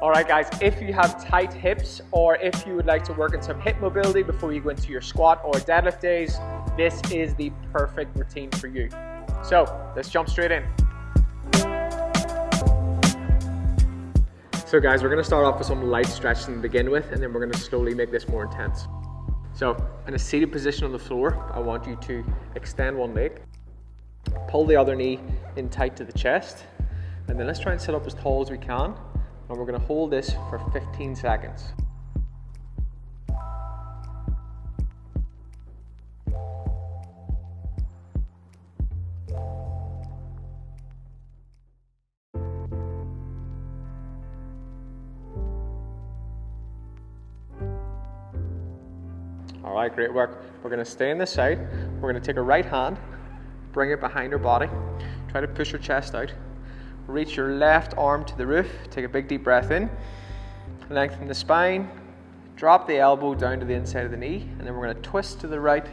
All right, guys, if you have tight hips or if you would like to work on some hip mobility before you go into your squat or deadlift days, this is the perfect routine for you. So let's jump straight in. So guys, we're gonna start off with some light stretching to begin with, and then we're gonna slowly make this more intense. So in a seated position on the floor, I want you to extend one leg, pull the other knee in tight to the chest, and then let's try and sit up as tall as we can. And we're going to hold this for 15 seconds. All right, great work. We're going to stay on this side. We're going to take our right hand, bring it behind our body, try to push your chest out. Reach your left arm to the roof, take a big deep breath in, lengthen the spine, drop the elbow down to the inside of the knee, and then we're going to twist to the right.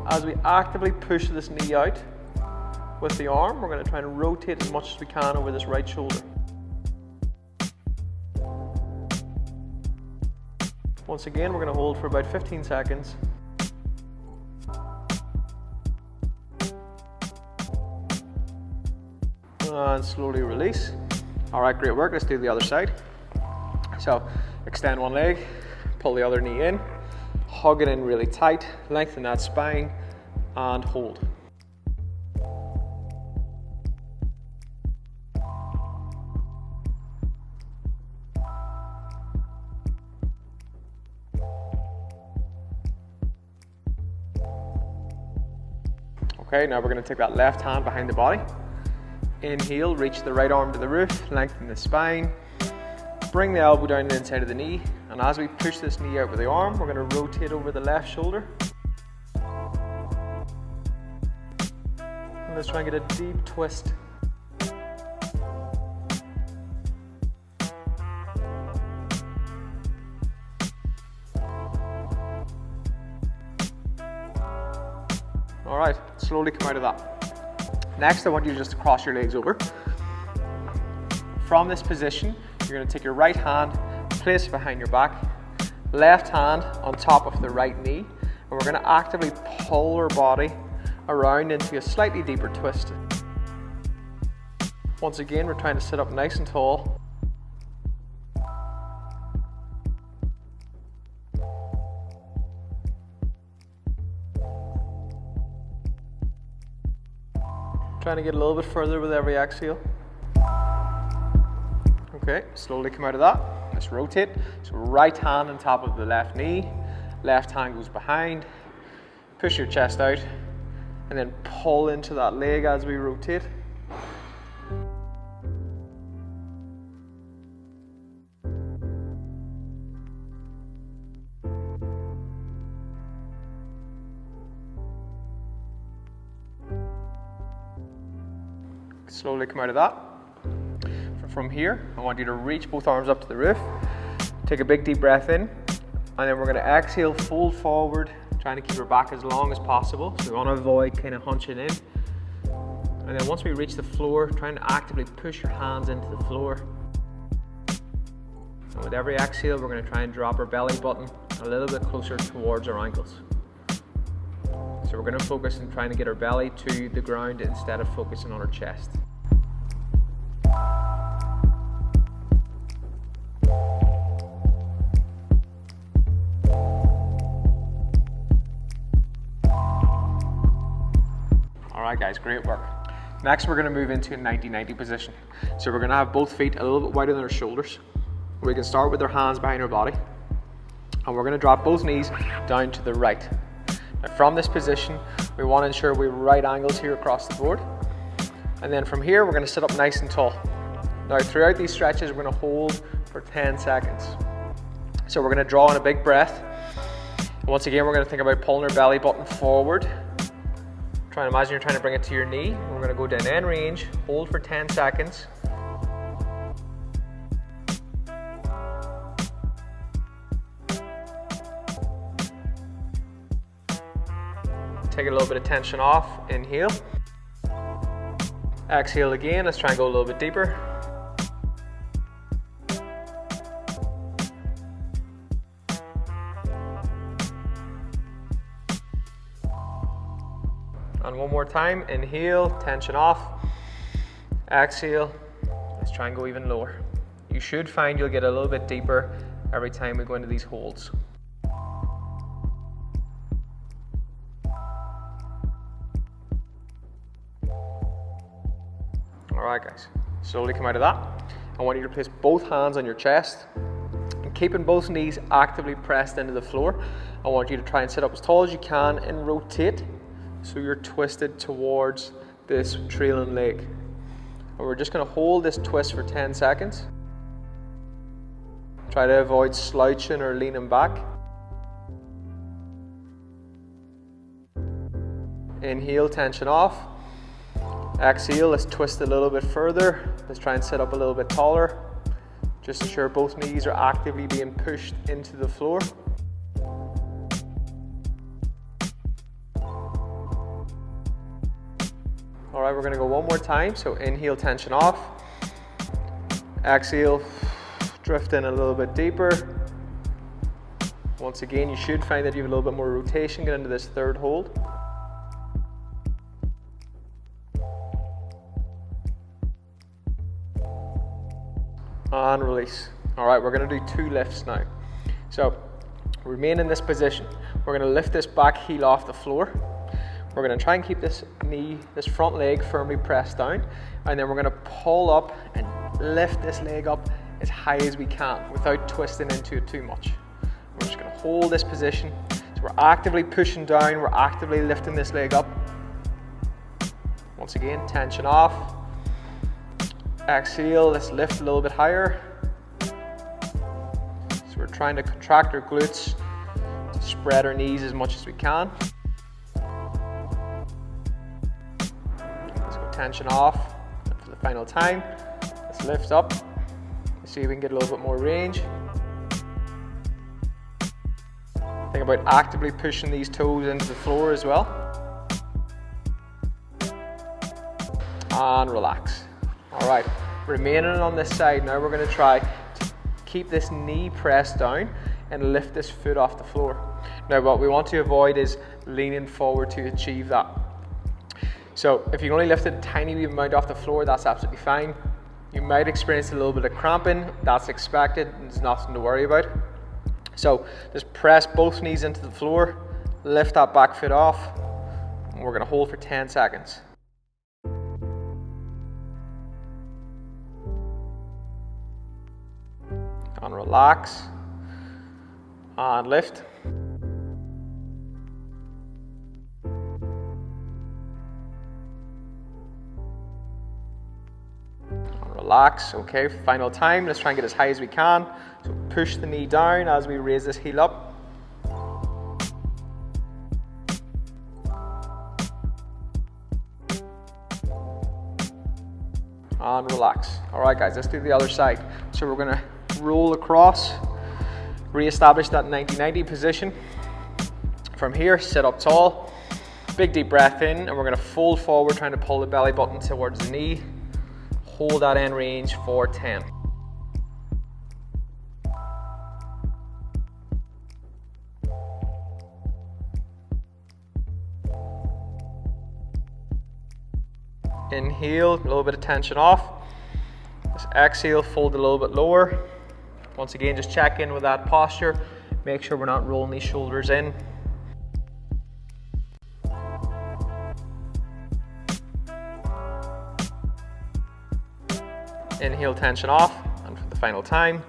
As we actively push this knee out with the arm, we're going to try and rotate as much as we can over this right shoulder. Once again, we're going to hold for about 15 seconds. And slowly release. All right, great work. Let's do the other side. So extend one leg, pull the other knee in, hug it in really tight, lengthen that spine, and hold. Okay, now we're going to take that left hand behind the body. Inhale, reach the right arm to the roof, lengthen the spine, bring the elbow down the inside of the knee, and as we push this knee out with the arm, we're going to rotate over the left shoulder. And let's try and get a deep twist. All right, slowly come out of that. Next, I want you just to cross your legs over. From this position, you're going to take your right hand, place it behind your back, left hand on top of the right knee, and we're going to actively pull our body around into a slightly deeper twist. Once again, we're trying to sit up nice and tall. Trying to get a little bit further with every exhale. Okay, slowly come out of that. Let's rotate. So right hand on top of the left knee, left hand goes behind, push your chest out, and then pull into that leg as we rotate. Slowly come out of that. From here, I want you to reach both arms up to the roof. Take a big deep breath in, and then we're going to exhale, fold forward, trying to keep our back as long as possible. So we want to avoid kind of hunching in. And then once we reach the floor, trying to actively push your hands into the floor. And with every exhale, we're going to try and drop our belly button a little bit closer towards our ankles. So we're going to focus on trying to get our belly to the ground instead of focusing on our chest. All right, guys, great work. Next, we're going to move into a 90-90 position. So we're going to have both feet a little bit wider than our shoulders. We can start with our hands behind our body, and we're going to drop both knees down to the right. Now from this position, we want to ensure we have right angles here across the board. And then from here, we're going to sit up nice and tall. Now throughout these stretches, we're going to hold for 10 seconds. So we're going to draw in a big breath. And once again, we're going to think about pulling our belly button forward. Try and imagine you're trying to bring it to your knee. We're going to go down in range, hold for 10 seconds. Take a little bit of tension off, inhale. Exhale again, let's try and go a little bit deeper. And one more time, inhale, tension off. Exhale, let's try and go even lower. You should find you'll get a little bit deeper every time we go into these holds. Alright guys, slowly come out of that. I want you to place both hands on your chest and keeping both knees actively pressed into the floor. I want you to try and sit up as tall as you can and rotate so you're twisted towards this trailing leg. And we're just going to hold this twist for 10 seconds. Try to avoid slouching or leaning back. Inhale, tension off. Exhale, let's twist a little bit further. Let's try and sit up a little bit taller. Just ensure both knees are actively being pushed into the floor. All right, we're gonna go one more time. So inhale, tension off. Exhale, drift in a little bit deeper. Once again, you should find that you have a little bit more rotation get into this third hold. And release. All right, we're going to do 2 lifts now. So remain in this position. We're going to lift this back heel off the floor. We're going to try and keep this knee, this front leg firmly pressed down, and then we're going to pull up and lift this leg up as high as we can without twisting into it too much. We're just going to hold this position. So we're actively pushing down, we're actively lifting this leg up. Once again, tension off. Exhale, let's lift a little bit higher. So we're trying to contract our glutes, to spread our knees as much as we can. Let's go tension off. And for the final time, let's lift up. Let's see if we can get a little bit more range. Think about actively pushing these toes into the floor as well. And relax. All right, remaining on this side now, we're going to try to keep this knee pressed down and lift this foot off the floor. Now what we want to avoid is leaning forward to achieve that. So if you can only lift a tiny wee amount off the floor, that's absolutely fine. You might experience a little bit of cramping, that's expected, there's nothing to worry about. So just press both knees into the floor, lift that back foot off, and we're going to hold for 10 seconds. And relax, and lift. And relax, okay, final time, let's try and get as high as we can. So push the knee down as we raise this heel up. And relax. All right guys, let's do the other side. So we're gonna roll across, re-establish that 90-90 position. From here, sit up tall, big deep breath in, and we're going to fold forward, trying to pull the belly button towards the knee. Hold that in range for 10. Inhale, a little bit of tension off. Just exhale, fold a little bit lower. Once again, just check in with that posture. Make sure we're not rolling these shoulders in. Inhale, tension off, and for the final time.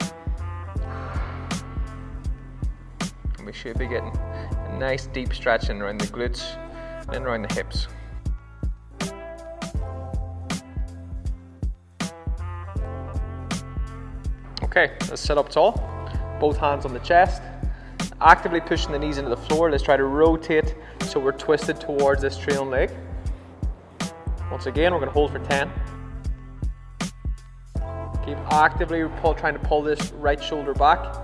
And we should be getting a nice deep stretching around the glutes and around the hips. Okay, let's sit up tall, both hands on the chest, actively pushing the knees into the floor. Let's try to rotate so we're twisted towards this trailing leg. Once again, we're going to hold for 10. Keep actively trying to pull this right shoulder back.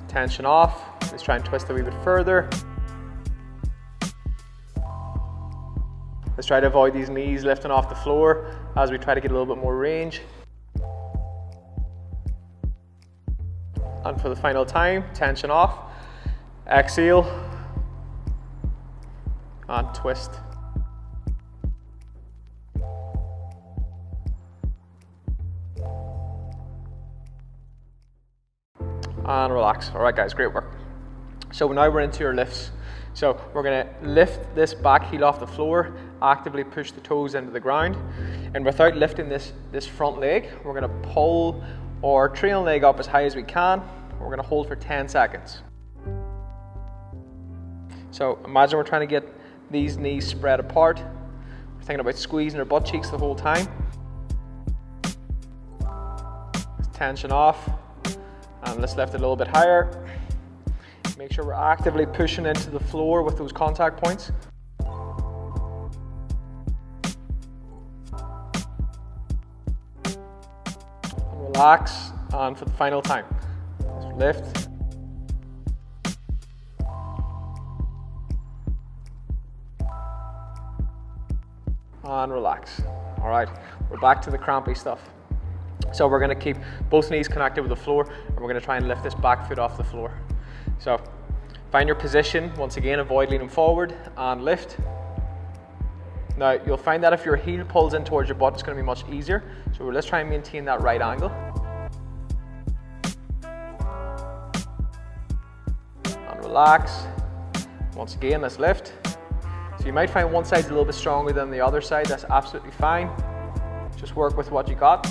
Tension off. Let's try and twist a wee bit further. Let's try to avoid these knees lifting off the floor as we try to get a little bit more range. And for the final time, tension off. Exhale, and twist. And relax. All right guys, great work. So now we're into your lifts. So we're gonna lift this back heel off the floor, actively push the toes into the ground, and without lifting this front leg, we're gonna pull our trailing leg up as high as we can. We're gonna hold for 10 seconds. So imagine we're trying to get these knees spread apart. We're thinking about squeezing our butt cheeks the whole time. Tension off, and let's lift it a little bit higher. Make sure we're actively pushing into the floor with those contact points. And relax, and for the final time, lift. And relax. All right, we're back to the crampy stuff. So we're gonna keep both knees connected with the floor, and we're gonna try and lift this back foot off the floor. So find your position. Once again, avoid leaning forward and lift. Now you'll find that if your heel pulls in towards your butt, it's gonna be much easier. So let's try and maintain that right angle. And relax. Once again, let's lift. So you might find one side's a little bit stronger than the other side. That's absolutely fine. Just work with what you got.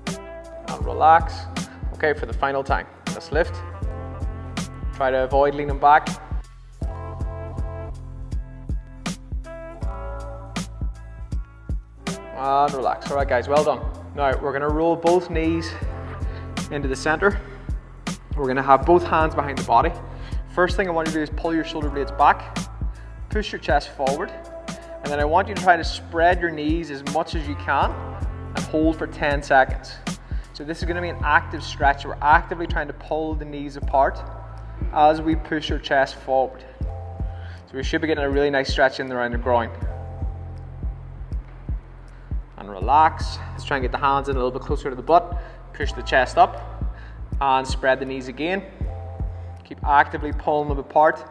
And relax. Okay, for the final time, let's lift. Try to avoid leaning back. And relax. All right guys, well done. Now we're gonna roll both knees into the center. We're gonna have both hands behind the body. First thing I want you to do is pull your shoulder blades back, push your chest forward, and then I want you to try to spread your knees as much as you can and hold for 10 seconds. So this is going to be an active stretch. We're actively trying to pull the knees apart as we push our chest forward. So we should be getting a really nice stretch in around the groin. And relax. Let's try and get the hands in a little bit closer to the butt. Push the chest up and spread the knees again. Keep actively pulling them apart.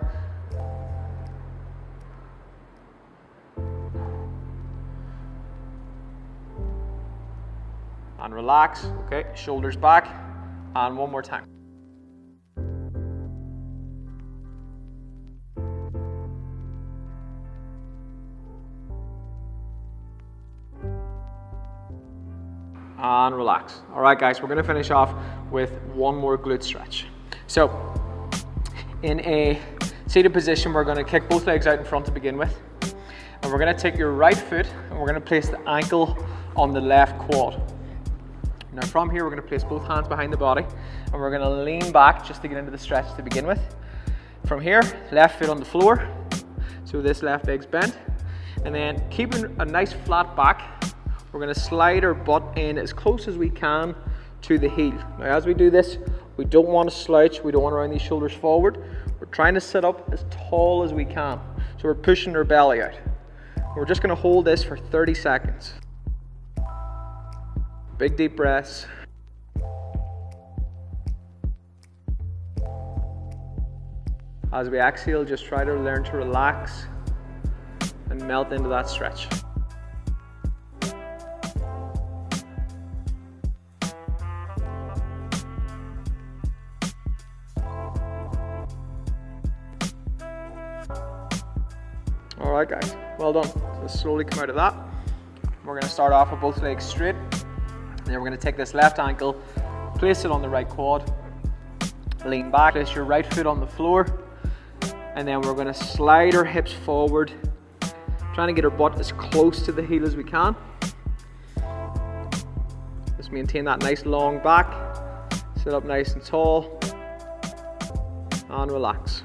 And relax. Okay, shoulders back. And one more time. And relax. All right, guys, we're going to finish off with one more glute stretch. So, in a seated position, we're going to kick both legs out in front to begin with. And we're going to take your right foot and we're going to place the ankle on the left quad. Now from here, we're going to place both hands behind the body and we're going to lean back just to get into the stretch to begin with. From here, left foot on the floor, so this left leg's bent. And then keeping a nice flat back, we're going to slide our butt in as close as we can to the heel. Now as we do this, we don't want to slouch, we don't want to round these shoulders forward. We're trying to sit up as tall as we can. So we're pushing our belly out. We're just going to hold this for 30 seconds. Big deep breaths. As we exhale, just try to learn to relax and melt into that stretch. All right, guys, well done. Let's slowly come out of that. We're going to start off with both legs straight. Then we're going to take this left ankle, place it on the right quad, lean back, place your right foot on the floor, and then we're going to slide our hips forward, trying to get our butt as close to the heel as we can. Just maintain that nice long back, sit up nice and tall, and relax.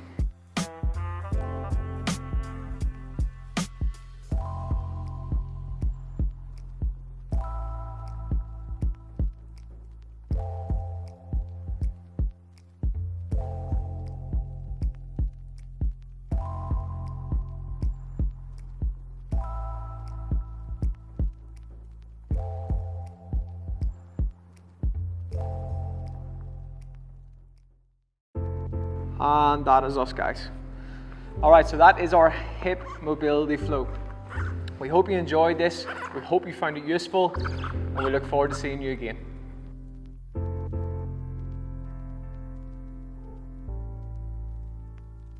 And that is us, guys. All right, so that is our hip mobility flow. We hope you enjoyed this. We hope you found it useful, and we look forward to seeing you again.